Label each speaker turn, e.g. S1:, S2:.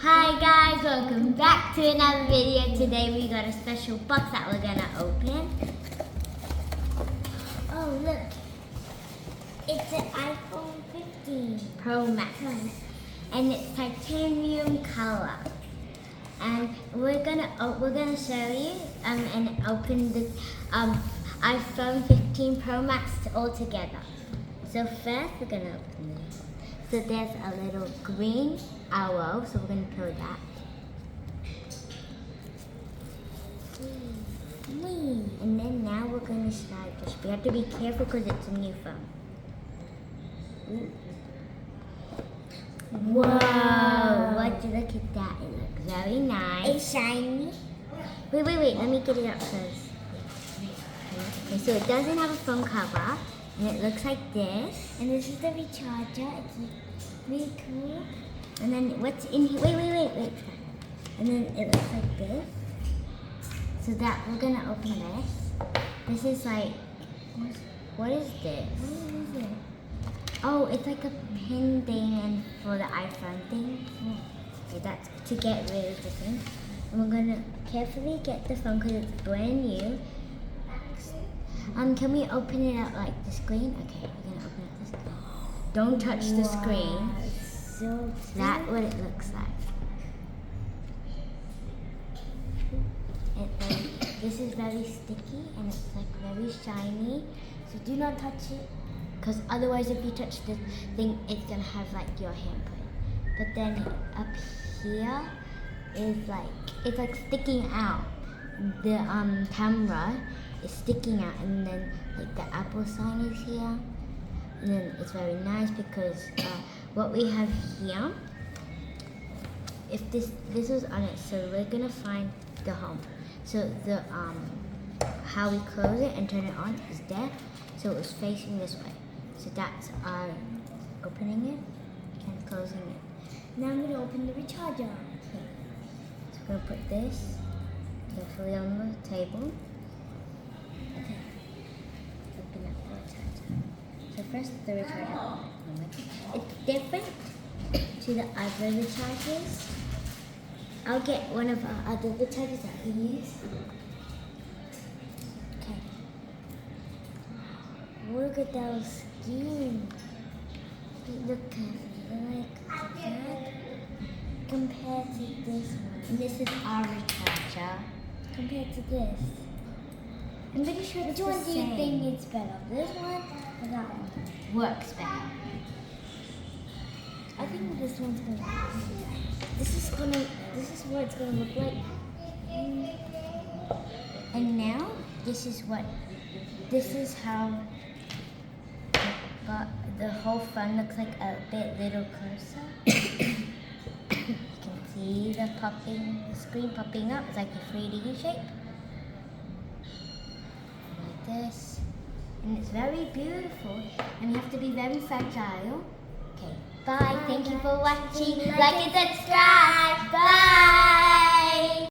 S1: Hi guys, welcome back to another video. Today we got a special box that we're gonna open.
S2: Oh look, it's an iPhone 15
S1: Pro Max. And it's titanium color. And we're gonna show you and open the iPhone 15 Pro Max all together. So first we're gonna open this. So there's a little green arrow, so we're gonna kill that. And then now we're gonna slide this. We have to be careful because it's a new phone. Ooh. Whoa! What? Look at that. It looks very nice.
S2: It's shiny.
S1: Wait. Let me get it up first. Okay, so it doesn't have a phone cover, and it looks like this.
S2: And this is the recharger. It's really cool.
S1: And then what's in here? Wait. And then it looks like this. So that we're gonna open this. This is like, what is this?
S2: What is it?
S1: Oh, it's like a pin thing and for the iPhone thing. Okay, that's to get rid of the thing. And we're gonna carefully get the phone because it's brand new. Can we open it up like the screen? Okay, we're gonna open up the screen. Don't touch the screen.
S2: So
S1: That's what it looks like. This is very sticky and it's like very shiny. So do not touch it, because otherwise if you touch the thing, it's gonna have like your handprint. But then up here is like, it's like sticking out. The camera is sticking out, and then like the Apple sign is here. And then it's very nice because what we have here, if this was on it, so we're gonna find the home. So the how we close it and turn it on is there. So it was facing this way. So that's our opening it and closing it.
S2: now I'm gonna open the recharger.
S1: Okay. So we're gonna put this carefully on the table. Okay. Open up the recharger. So first the recharger. It's different to the other rechargers. I'll get one of our other rechargers that we use. Okay.
S2: Look at those skin.
S1: Look at it, like that.
S2: Compared to this one.
S1: And this is our recharger.
S2: Compared to this.
S1: I'm pretty sure
S2: Which
S1: it's
S2: one
S1: the
S2: do you
S1: same.
S2: think is better? This one or that one?
S1: Works better.
S2: I think this one's gonna. This is what it's gonna look like.
S1: And now this is how the whole phone looks like a bit little closer. You can see the screen popping up. It's like a 3D shape. Like this. And it's very beautiful. And you have to be very fragile. Okay, bye. Thank you for watching. Like and subscribe. Bye.